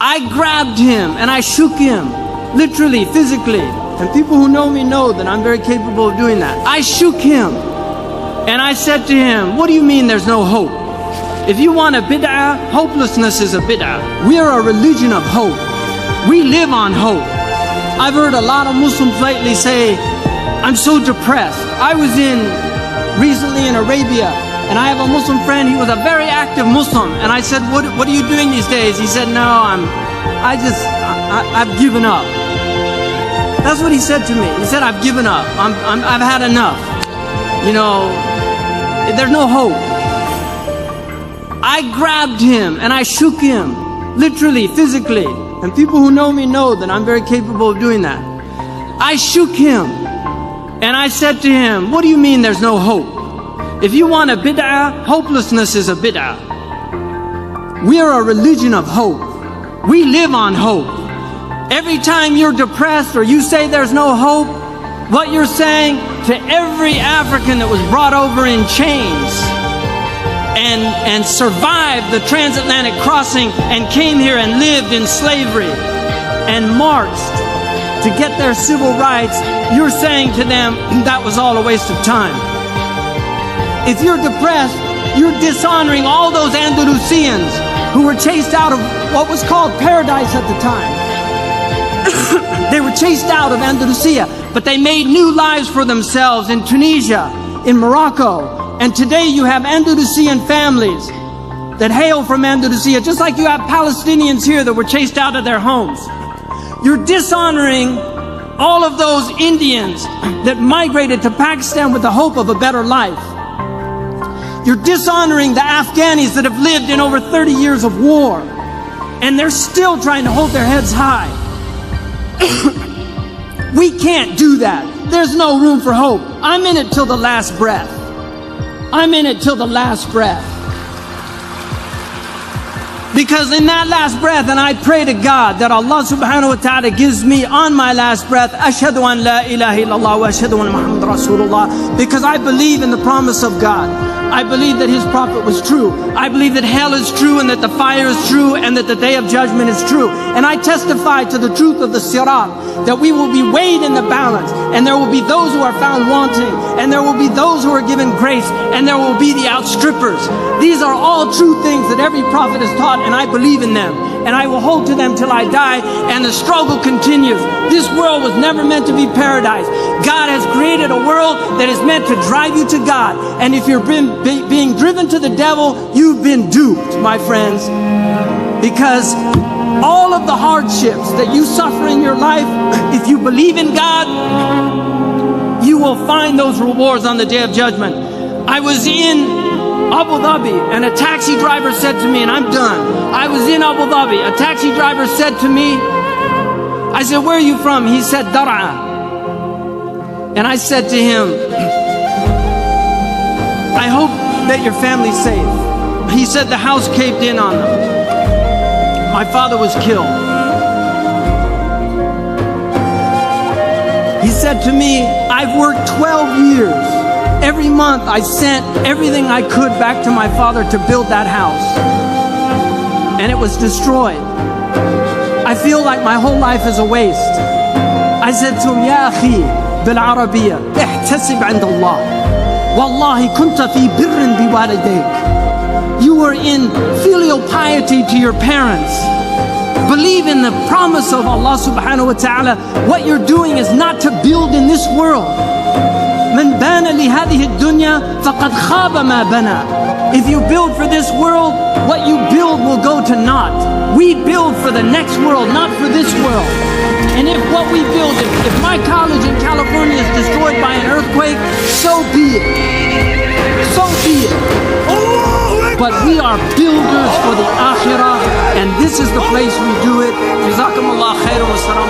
I grabbed him and I shook him, literally, physically. And people who know me know that I'm very capable of doing that. I shook him and I said to him, what do you mean there's no hope? If you want a bid'ah, hopelessness is a bid'ah. We are a religion of hope. We live on hope. I've heard a lot of Muslims lately say, I'm so depressed. I was recently in Arabia, and I have a Muslim friend. He was a very active Muslim, and I said, what are you doing these days? He said, no, I've given up. That's what he said to me. He said, I've given up. I've had enough. You know, there's no hope. I grabbed him and I shook him, literally, physically. And people who know me know that I'm very capable of doing that. I shook him and I said to him, what do you mean there's no hope? If you want a bid'ah, hopelessness is a bid'ah. We are a religion of hope. We live on hope. Every time you're depressed or you say there's no hope, what you're saying to every African that was brought over in chains and survived the transatlantic crossing and came here and lived in slavery and marched to get their civil rights, you're saying to them that was all a waste of time. If you're depressed, you're dishonoring all those Andalusians who were chased out of what was called paradise at the time. They were chased out of Andalusia, but they made new lives for themselves in Tunisia, in Morocco. And today you have Andalusian families that hail from Andalusia, just like you have Palestinians here that were chased out of their homes. You're dishonoring all of those Indians that migrated to Pakistan with the hope of a better life. You're dishonoring the Afghanis that have lived in over 30 years of war, and they're still trying to hold their heads high. We can't do that. There's no room for hope. I'm in it till the last breath. I'm in it till the last breath. Because in that last breath, and I pray to God that Allah subhanahu wa ta'ala gives me on my last breath, Ashhadu an la ilaha illallah wa ashhadu anna Muhammad Rasulullah, because I believe in the promise of God. I believe that His Prophet was true. I believe that hell is true and that the fire is true and that the day of judgment is true. And I testify to the truth of the sirat, that we will be weighed in the balance, and there will be those who are found wanting, and there will be those who are given grace, and there will be the outstrippers. These are all true things that every prophet has taught, and I believe in them. And I will hold to them till I die, and the struggle continues. This world was never meant to be paradise. God has created a world that is meant to drive you to God. And if you're being driven to the devil, you've been duped, my friends. Because all of the hardships that you suffer in your life, if you believe in God, you will find those rewards on the day of judgment. I was in Abu Dhabi, and a taxi driver said to me, and I'm done. I was in Abu Dhabi. A taxi driver said to me, I said, where are you from? He said, Dar'a. And I said to him, I hope that your family's safe. He said the house caved in on them. My father was killed. He said to me, I've worked 12 years. Every month I sent everything I could back to my father to build that house. And it was destroyed. I feel like my whole life is a waste. I said to him, Ya akhi, bil Arabiya, ihtasib 'inda Allah. Wallahi kunta fi birrin bi walidayk. You were in filial piety to your parents. Believe in the promise of Allah subhanahu wa ta'ala. What you're doing is not to build in this world. من بان لهذه الدنيا فقد خاب ما بنى. If you build for this world, what you build will go to naught. We build for the next world, not for this world. And if what we build, if my college in California is destroyed by an earthquake, so be it. So be it. But we are builders for the akhirah, and this is the place we do it. Jazakumullah khairan wa salam.